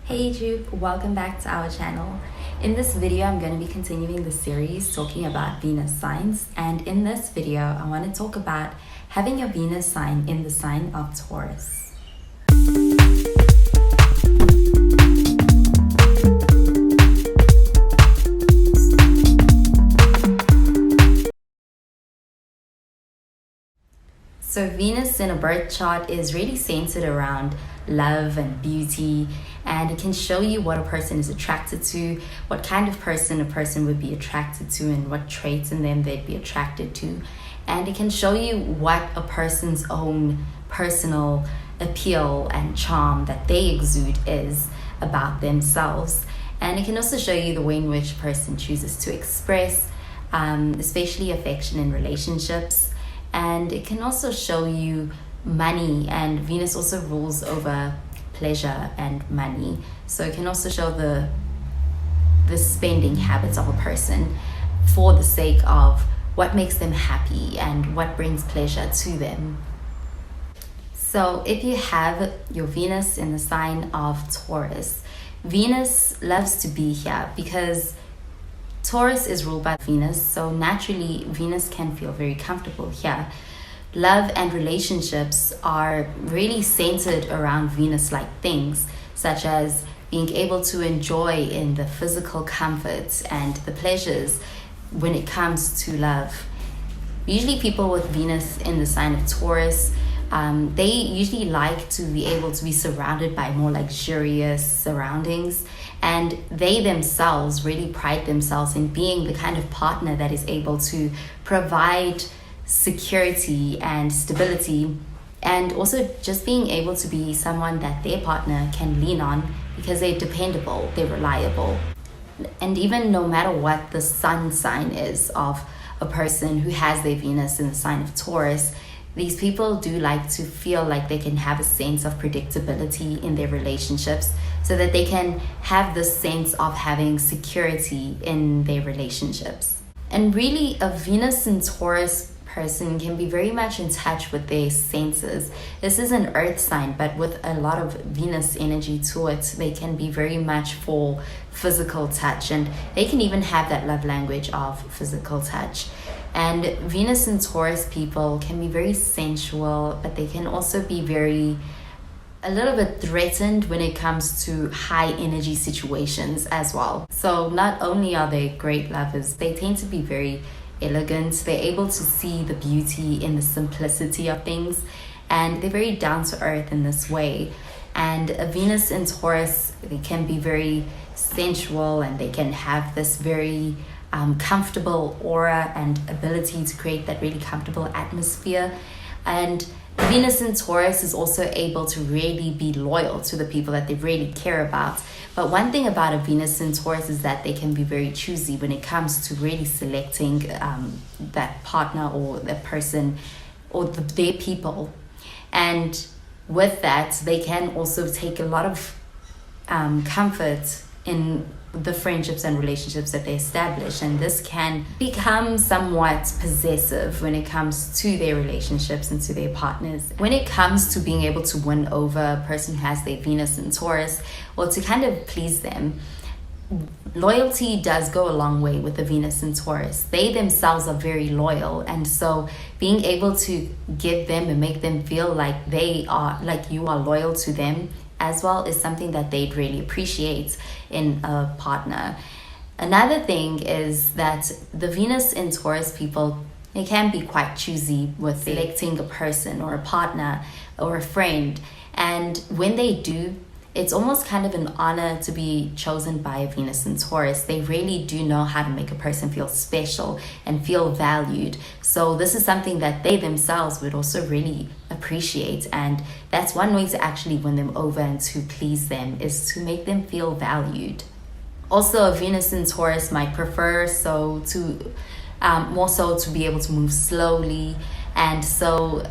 Hey Jupe, welcome back to our channel. In this video, I'm going to be continuing the series talking about Venus signs. And in this video, I want to talk about having your Venus sign in the sign of Taurus. So Venus in a birth chart is really centered around love and beauty, and it can show you what a person is attracted to, what kind of person a person would be attracted to, and what traits in them they'd be attracted to. And it can show you what a person's own personal appeal and charm that they exude is about themselves. And it can also show you the way in which a person chooses to express, especially affection in relationships. And it can also show you money, and Venus also rules over pleasure and money, so it can also show the spending habits of a person for the sake of what makes them happy and what brings pleasure to them. So if you have your Venus in the sign of Taurus, Venus loves to be here because Taurus is ruled by Venus, so naturally Venus can feel very comfortable here. Love and relationships are really centered around Venus-like things, such as being able to enjoy in the physical comforts and the pleasures when it comes to love. Usually people with Venus in the sign of Taurus, they usually like to be able to be surrounded by more luxurious surroundings, and they themselves really pride themselves in being the kind of partner that is able to provide security and stability, and also just being able to be someone that their partner can lean on because they're dependable, they're reliable. And even no matter what the sun sign is of a person who has their Venus in the sign of Taurus, these people do like to feel like they can have a sense of predictability in their relationships, so that they can have this sense of having security in their relationships. And really, a Venus in Taurus person can be very much in touch with their senses. This is an earth sign, but with a lot of Venus energy to it. They can be very much for physical touch, and they can even have that love language of physical touch. And Venus in Taurus people can be very sensual, but they can also be a little bit threatened when it comes to high energy situations as well. So not only are they great lovers, they tend to be very elegant. They're able to see the beauty in the simplicity of things, and they're very down to earth in this way. And a Venus in Taurus, they can be very sensual, and they can have this very comfortable aura and ability to create that really comfortable atmosphere. And Venus in Taurus is also able to really be loyal to the people that they really care about. But one thing about a Venus in Taurus is that they can be very choosy when it comes to really selecting that partner or that person or their people. And with that, they can also take a lot of comfort in the friendships and relationships that they establish, and this can become somewhat possessive when it comes to their relationships and to their partners. When it comes to being able to win over a person who has their Venus in Taurus, or to kind of please them, loyalty does go a long way with the Venus in Taurus. They themselves are very loyal, and so being able to give them and make them feel like you are loyal to them as well is something that they'd really appreciate in a partner. Another thing is that the Venus in Taurus people, they can be quite choosy with selecting a person or a partner or a friend. And when they do, it's almost kind of an honor to be chosen by a Venus in Taurus. They really do know how to make a person feel special and feel valued. So this is something that they themselves would also really appreciate. And that's one way to actually win them over and to please them, is to make them feel valued. Also, a Venus in Taurus might prefer more so to be able to move slowly. And so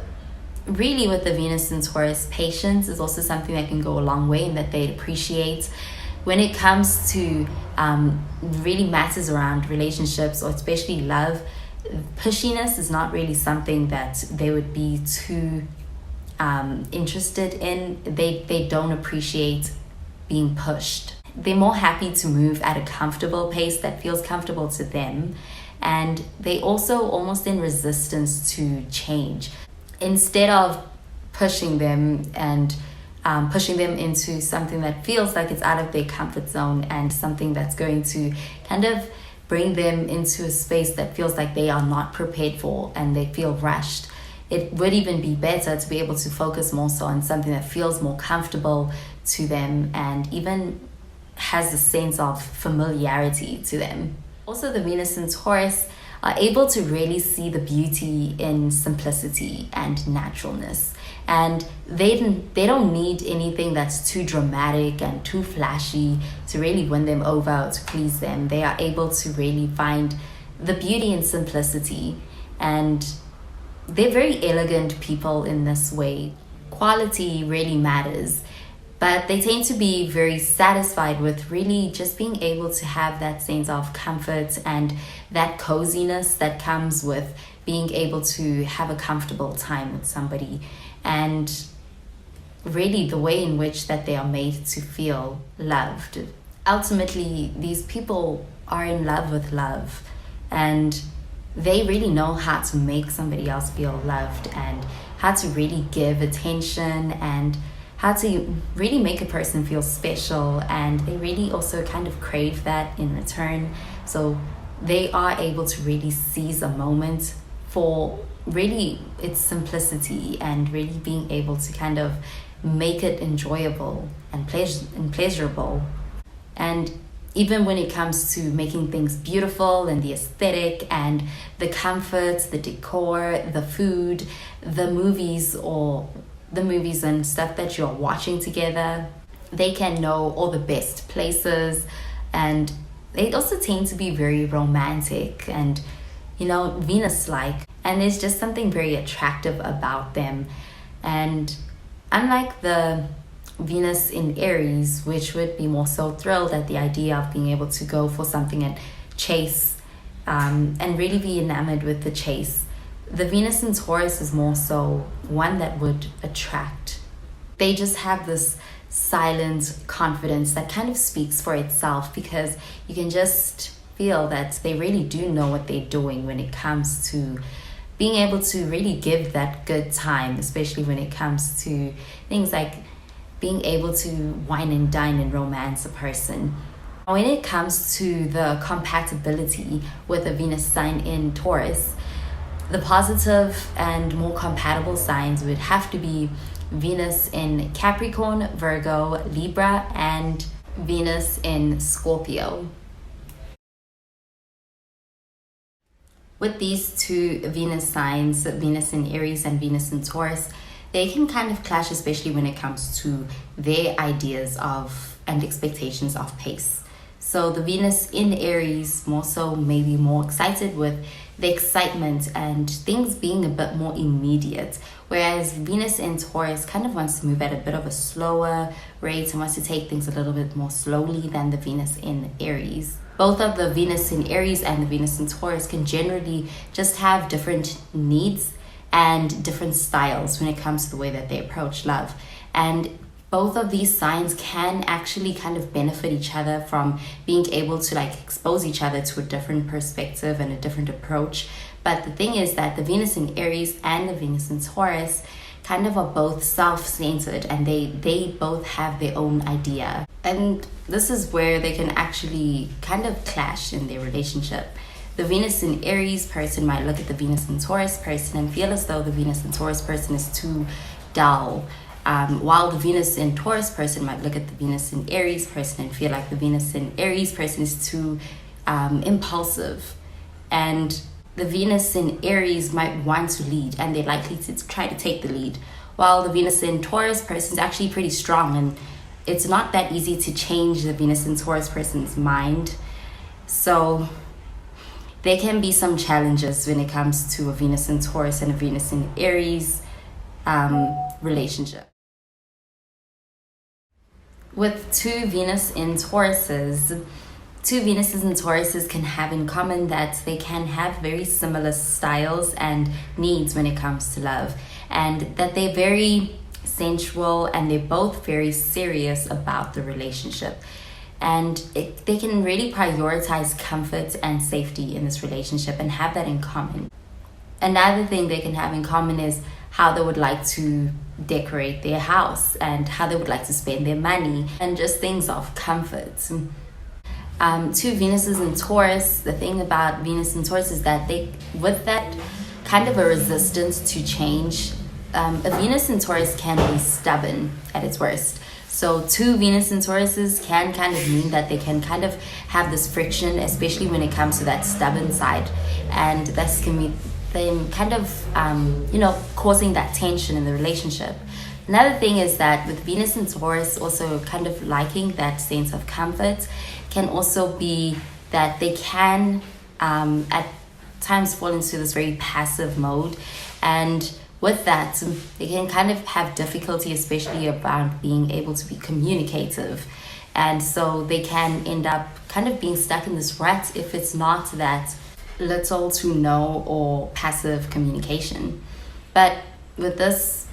really with the Venus in Taurus, patience is also something that can go a long way and that they appreciate. When it comes to really matters around relationships, or especially love, pushiness is not really something that they would be too interested in. They don't appreciate being pushed. They're more happy to move at a comfortable pace that feels comfortable to them. And they also almost in resistance to change. Instead of pushing them and pushing them into something that feels like it's out of their comfort zone and something that's going to kind of bring them into a space that feels like they are not prepared for and they feel rushed. It would even be better to be able to focus more so on something that feels more comfortable to them and even has a sense of familiarity to them. Also, the Venus in Taurus are able to really see the beauty in simplicity and naturalness. And they don't need anything that's too dramatic and too flashy to really win them over, to please them. They are able to really find the beauty in simplicity. And they're very elegant people in this way. Quality really matters. But they tend to be very satisfied with really just being able to have that sense of comfort and that coziness that comes with being able to have a comfortable time with somebody. And really the way in which that they are made to feel loved. Ultimately, these people are in love with love. And they really know how to make somebody else feel loved and how to really give attention and how to really make a person feel special, and they really also kind of crave that in return. So they are able to really seize a moment for really its simplicity and really being able to kind of make it enjoyable and pleasurable. And even when it comes to making things beautiful and the aesthetic and the comfort, the decor, the food, the movies and stuff that you're watching together, they can know all the best places, and they also tend to be very romantic and, Venus-like, and there's just something very attractive about them. And unlike the Venus in Aries, which would be more so thrilled at the idea of being able to go for something and chase and really be enamored with the chase, the Venus in Taurus is more so one that would attract. They just have this silent confidence that kind of speaks for itself, because you can just feel that they really do know what they're doing when it comes to being able to really give that good time, especially when it comes to things like being able to wine and dine and romance a person. When it comes to the compatibility with a Venus sign in Taurus, the positive and more compatible signs would have to be Venus in Capricorn, Virgo, Libra, and Venus in Scorpio. With these two Venus signs, Venus in Aries and Venus in Taurus, they can kind of clash, especially when it comes to their ideas of and expectations of pace. So the Venus in Aries more so maybe more excited with the excitement and things being a bit more immediate, whereas Venus in Taurus kind of wants to move at a bit of a slower rate and wants to take things a little bit more slowly than the Venus in Aries. Both of the Venus in Aries and the Venus in Taurus can generally just have different needs and different styles when it comes to the way that they approach love. And both of these signs can actually kind of benefit each other from being able to expose each other to a different perspective and a different approach. But the thing is that the Venus in Aries and the Venus in Taurus kind of are both self-centered, and they both have their own idea. And this is where they can actually kind of clash in their relationship. The Venus in Aries person might look at the Venus in Taurus person and feel as though the Venus in Taurus person is too dull. While the Venus in Taurus person might look at the Venus in Aries person and feel like the Venus in Aries person is too impulsive. And the Venus in Aries might want to lead, and they're likely to try to take the lead. While the Venus in Taurus person is actually pretty strong, and it's not that easy to change the Venus in Taurus person's mind. So there can be some challenges when it comes to a Venus in Taurus and a Venus in Aries relationship. With two Venus in Tauruses, two Venuses in Tauruses can have in common that they can have very similar styles and needs when it comes to love, and that they're very sensual, and they're both very serious about the relationship. And they can really prioritize comfort and safety in this relationship and have that in common. Another thing they can have in common is how they would like to decorate their house and how they would like to spend their money and just things of comfort. Two Venuses in Taurus, the thing about Venus in Taurus is that they, with that kind of a resistance to change, a Venus in Taurus can be stubborn at its worst. So two Venus in Tauruses can kind of mean that they can kind of have this friction, especially when it comes to that stubborn side. And this can be them kind of, causing that tension in the relationship. Another thing is that with Venus in Taurus also kind of liking that sense of comfort can also be that they can at times fall into this very passive mode. And with that, they can kind of have difficulty, especially about being able to be communicative. And so they can end up kind of being stuck in this rut if it's not that little to no or passive communication. But with this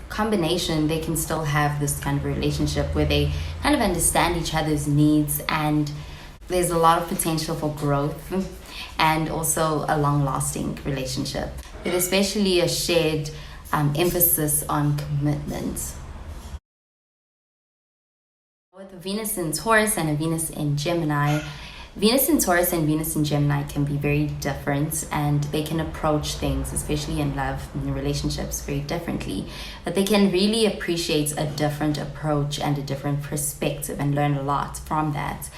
combination, they can still have this kind of relationship where they kind of understand each other's needs, and there's a lot of potential for growth and also a long-lasting relationship, with especially a shared emphasis on commitment. With a Venus in Taurus and a Venus in Gemini, Venus in Taurus and Venus in Gemini can be very different, and they can approach things, especially in love and relationships, very differently. But they can really appreciate a different approach and a different perspective and learn a lot from that.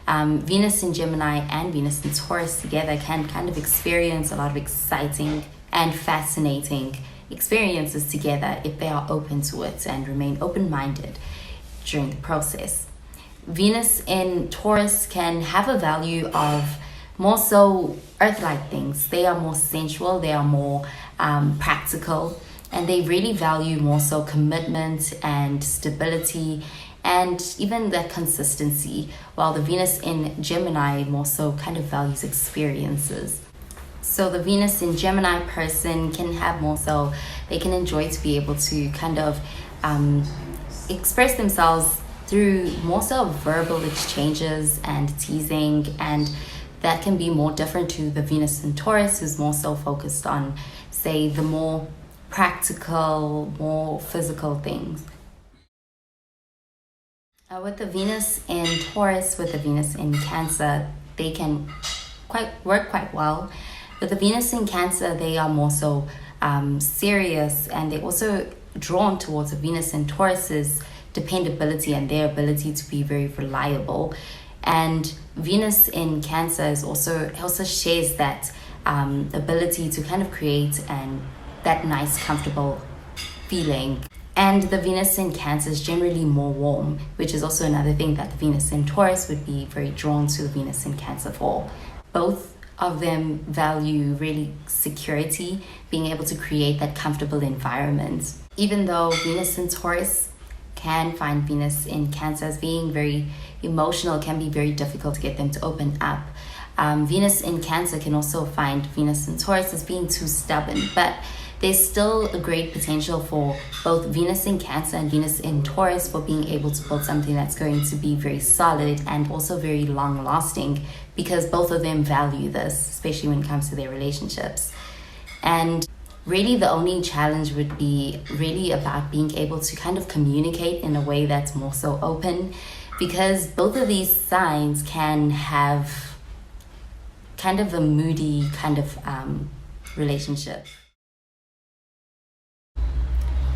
Venus in Gemini and Venus in Taurus together can kind of experience a lot of exciting and fascinating experiences together if they are open to it and remain open-minded during the process. Venus in Taurus can have a value of more so earth-like things. They are more sensual, they are more practical, and they really value more so commitment and stability and even that consistency, while the Venus in Gemini more so kind of values experiences. So the Venus in Gemini person can have more so, they can enjoy to be able to kind of express themselves through more so verbal exchanges and teasing, and that can be more different to the Venus in Taurus, who's more so focused on, say, the more practical, more physical things. With the Venus in Taurus, with the Venus in Cancer, they can work quite well. With the Venus in Cancer, they are more so serious, and they're also drawn towards the Venus in Taurus's dependability and their ability to be very reliable. And Venus in Cancer is also shares that ability to kind of create and that nice, comfortable feeling. And the Venus in Cancer is generally more warm, which is also another thing that the Venus in Taurus would be very drawn to the Venus in Cancer for. Both of them value really security, being able to create that comfortable environment. Even though Venus in Taurus can find Venus in Cancer as being very emotional, it can be very difficult to get them to open up. Venus in Cancer can also find Venus in Taurus as being too stubborn, but there's still a great potential for both Venus in Cancer and Venus in Taurus for being able to build something that's going to be very solid and also very long lasting, because both of them value this, especially when it comes to their relationships. And really the only challenge would be really about being able to kind of communicate in a way that's more so open, because both of these signs can have kind of a moody kind of relationship.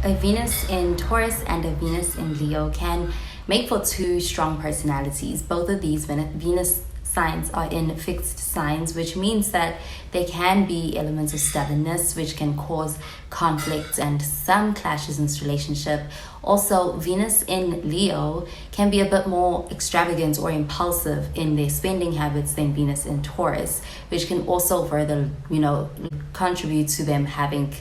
A Venus in Taurus and a Venus in Leo can make for two strong personalities. Both of these Venus signs are in fixed signs, which means that there can be elements of stubbornness which can cause conflict and some clashes in this relationship. Also, Venus in Leo can be a bit more extravagant or impulsive in their spending habits than Venus in Taurus, which can also further, contribute to them having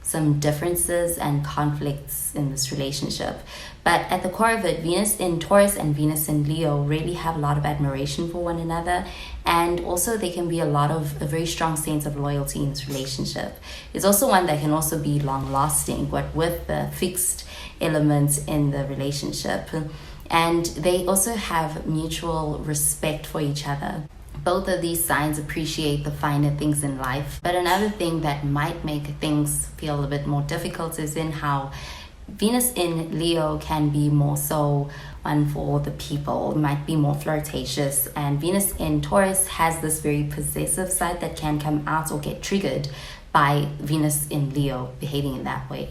some differences and conflicts in this relationship. But at the core of it, Venus in Taurus and Venus in Leo really have a lot of admiration for one another, and also there can be a very strong sense of loyalty in this relationship. It's also one that can also be long lasting, but with the fixed elements in the relationship. And they also have mutual respect for each other. Both of these signs appreciate the finer things in life. But another thing that might make things feel a bit more difficult is in how Venus in Leo can be more so one for the people, might be more flirtatious, and Venus in Taurus has this very possessive side that can come out or get triggered by Venus in Leo behaving in that way.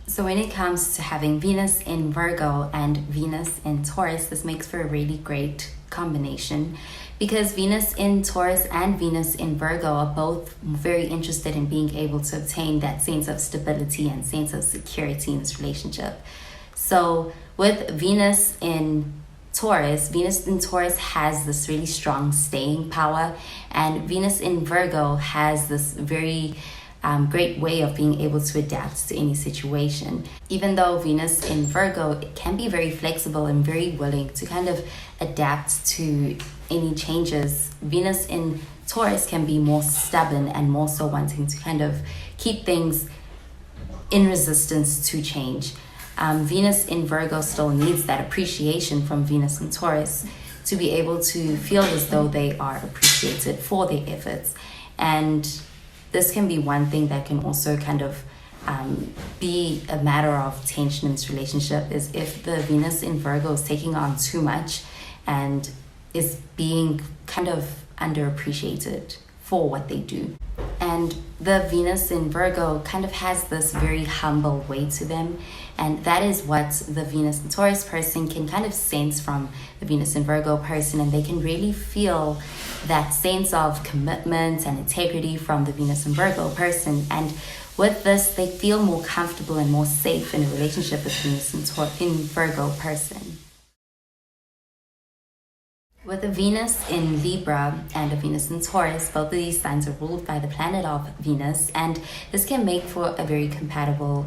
So when it comes to having Venus in Virgo and Venus in Taurus, this makes for a really great combination, because Venus in Taurus and Venus in Virgo are both very interested in being able to obtain that sense of stability and sense of security in this relationship. So with Venus in Taurus has this really strong staying power, and Venus in Virgo has this very great way of being able to adapt to any situation. Even though Venus in Virgo can be very flexible and very willing to kind of adapt to any changes, Venus in Taurus can be more stubborn and more so wanting to kind of keep things in resistance to change. Venus in Virgo still needs that appreciation from Venus in Taurus to be able to feel as though they are appreciated for their efforts. And this can be one thing that can also kind of be a matter of tension in this relationship, is if the Venus in Virgo is taking on too much and is being kind of underappreciated for what they do. And the Venus in Virgo kind of has this very humble way to them, and that is what the Venus in Taurus person can kind of sense from the Venus in Virgo person, and they can really feel that sense of commitment and integrity from the Venus in Virgo person. And with this, they feel more comfortable and more safe in a relationship with Venus in Virgo person. With a Venus in Libra and a Venus in Taurus, both of these signs are ruled by the planet of Venus, and this can make for a very compatible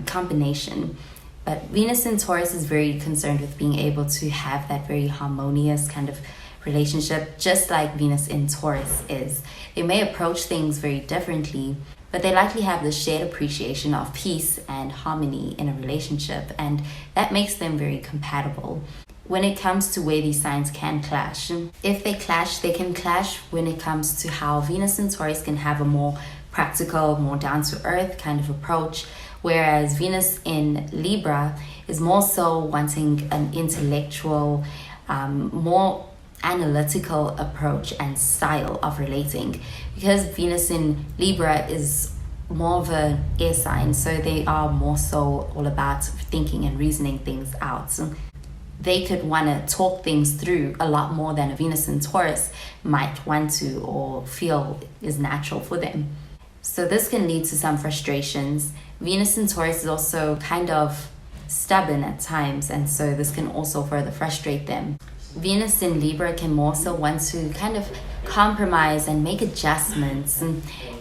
combination. But Venus in Taurus is very concerned with being able to have that very harmonious kind of relationship, just like Venus in Taurus is. They may approach things very differently, but they likely have the shared appreciation of peace and harmony in a relationship, and that makes them very compatible. When it comes to where these signs can clash, if they clash, they can clash when it comes to how Venus in Taurus can have a more practical, more down-to-earth kind of approach, whereas Venus in Libra is more so wanting an intellectual, more analytical approach and style of relating, because Venus in Libra is more of an air sign, so they are more so all about thinking and reasoning things out. They could want to talk things through a lot more than a Venus in Taurus might want to or feel is natural for them. So this can lead to some frustrations. Venus in Taurus is also kind of stubborn at times, and so this can also further frustrate them. Venus in Libra can more so want to kind of compromise and make adjustments,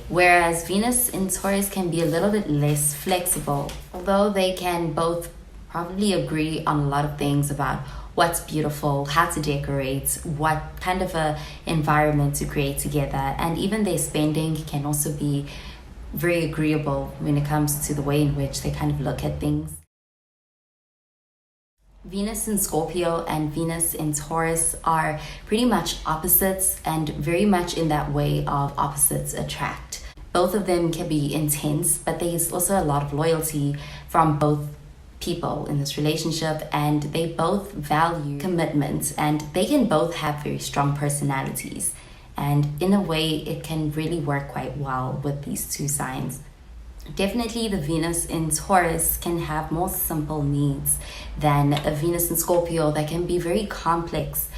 whereas Venus in Taurus can be a little bit less flexible, although they can both probably agree on a lot of things about what's beautiful, how to decorate, what kind of a environment to create together, and even their spending can also be very agreeable when it comes to the way in which they kind of look at things. Venus in Scorpio and Venus in Taurus are pretty much opposites, and very much in that way of opposites attract. Both of them can be intense, but there's also a lot of loyalty from both people in this relationship, and they both value commitment, and they can both have very strong personalities, and in a way it can really work quite well with these two signs. Definitely the Venus in Taurus can have more simple needs than a Venus in Scorpio that can be very complex,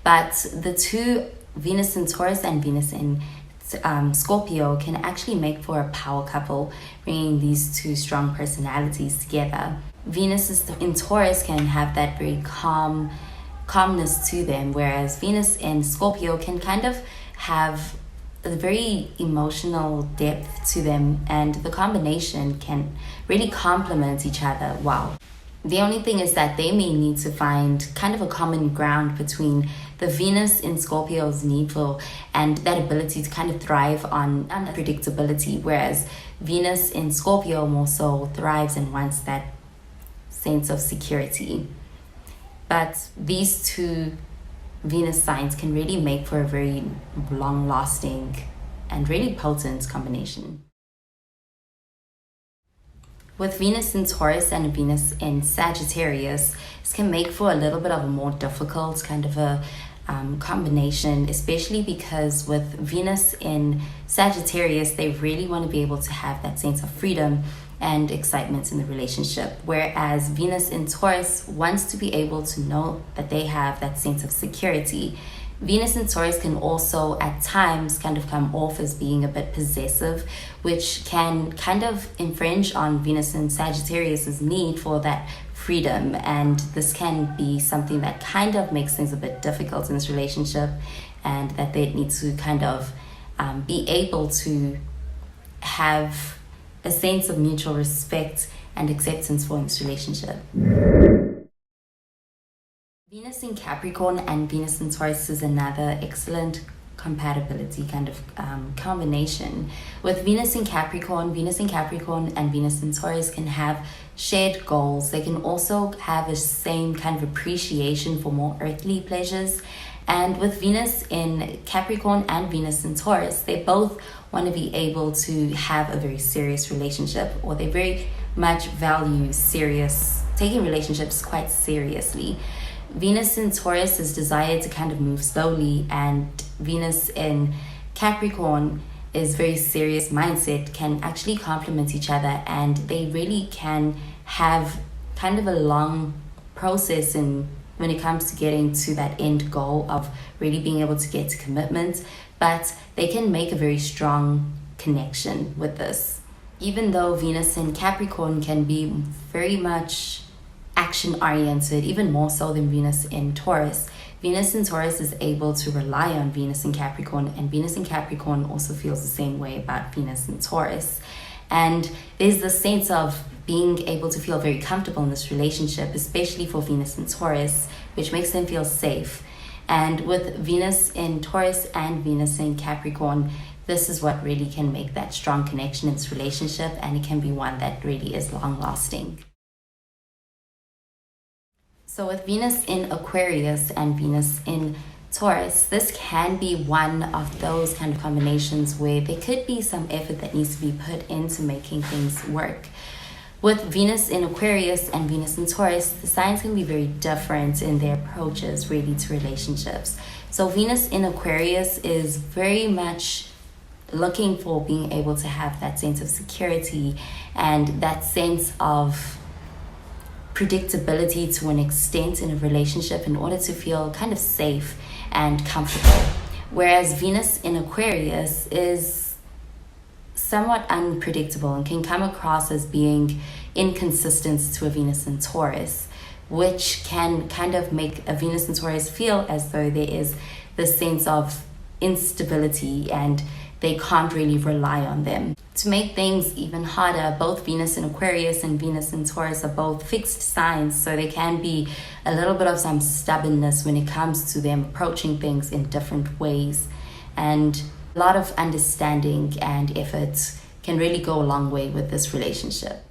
but the two, Venus in Taurus and Venus in Scorpio, can actually make for a power couple, bringing these two strong personalities together. Venus in Taurus can have that very calmness to them, whereas Venus in Scorpio can kind of have a very emotional depth to them, and the combination can really complement each other well. The only thing is that they may need to find kind of a common ground between the Venus in Scorpio's need for and that ability to kind of thrive on unpredictability, whereas Venus in Scorpio more so thrives and wants that sense of security. But these two Venus signs can really make for a very long-lasting and really potent combination. With Venus in Taurus and Venus in Sagittarius, this can make for a little bit of a more difficult kind of a combination, especially because with Venus in Sagittarius, they really want to be able to have that sense of freedom and excitement in the relationship, whereas Venus in Taurus wants to be able to know that they have that sense of security. Venus in Taurus can also at times kind of come off as being a bit possessive, which can kind of infringe on Venus in Sagittarius's need for that freedom, and this can be something that kind of makes things a bit difficult in this relationship, and that they need to kind of be able to have a sense of mutual respect and acceptance for this relationship. Venus in Capricorn and Venus in Taurus is another excellent compatibility kind of combination. With Venus in Capricorn and Venus in Taurus can have shared goals. They can also have a same kind of appreciation for more earthly pleasures. And with Venus in Capricorn and Venus in Taurus, they both want to be able to have a very serious relationship, or they very much value taking relationships quite seriously. Venus in Taurus is desired to kind of move slowly, and Venus in Capricorn is very serious mindset, can actually complement each other, and they really can have kind of a long process when it comes to getting to that end goal of really being able to get to commitment, but they can make a very strong connection with this. Even though Venus in Capricorn can be very much action-oriented, even more so than Venus in Taurus, Venus in Taurus is able to rely on Venus in Capricorn, and Venus in Capricorn also feels the same way about Venus in Taurus. And there's this sense of being able to feel very comfortable in this relationship, especially for Venus in Taurus, which makes them feel safe. And with Venus in Taurus and Venus in Capricorn, this is what really can make that strong connection in this relationship, and it can be one that really is long-lasting. So with Venus in Aquarius and Venus in Taurus, this can be one of those kind of combinations where there could be some effort that needs to be put into making things work. With Venus in Aquarius and Venus in Taurus, the signs can be very different in their approaches really to relationships. So Venus in Aquarius is very much looking for being able to have that sense of security and that sense of predictability to an extent in a relationship in order to feel kind of safe and comfortable. Whereas Venus in Aquarius is somewhat unpredictable and can come across as being inconsistent to a Venus in Taurus, which can kind of make a Venus in Taurus feel as though there is this sense of instability and they can't really rely on them. To make things even harder, both Venus in Aquarius and Venus in Taurus are both fixed signs, so there can be a little bit of some stubbornness when it comes to them approaching things in different ways. And a lot of understanding and effort can really go a long way with this relationship.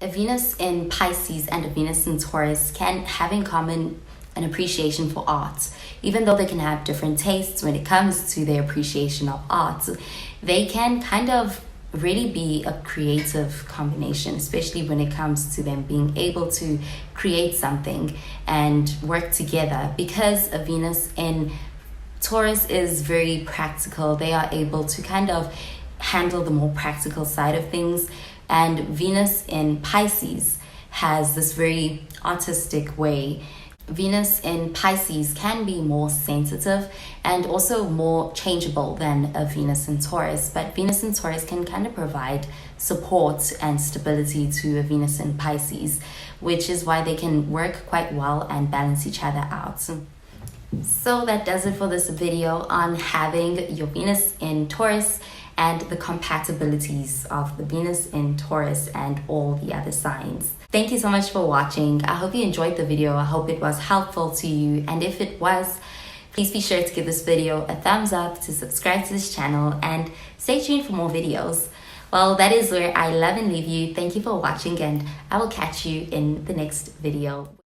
A Venus in Pisces and a Venus in Taurus can have in common an appreciation for art. Even though they can have different tastes when it comes to their appreciation of art, they can kind of really be a creative combination, especially when it comes to them being able to create something and work together. Because a Venus in Taurus is very practical, they are able to kind of handle the more practical side of things, and Venus in Pisces has this very artistic way. Venus in Pisces can be more sensitive and also more changeable than a Venus in Taurus, but Venus in Taurus can kind of provide support and stability to a Venus in Pisces, which is why they can work quite well and balance each other out. So that does it for this video on having your Venus in Taurus and the compatibilities of the Venus in Taurus and all the other signs. Thank you so much for watching. I hope you enjoyed the video. I hope it was helpful to you. And if it was, please be sure to give this video a thumbs up, to subscribe to this channel, and stay tuned for more videos. Well, that is where I love and leave you. Thank you for watching, and I will catch you in the next video.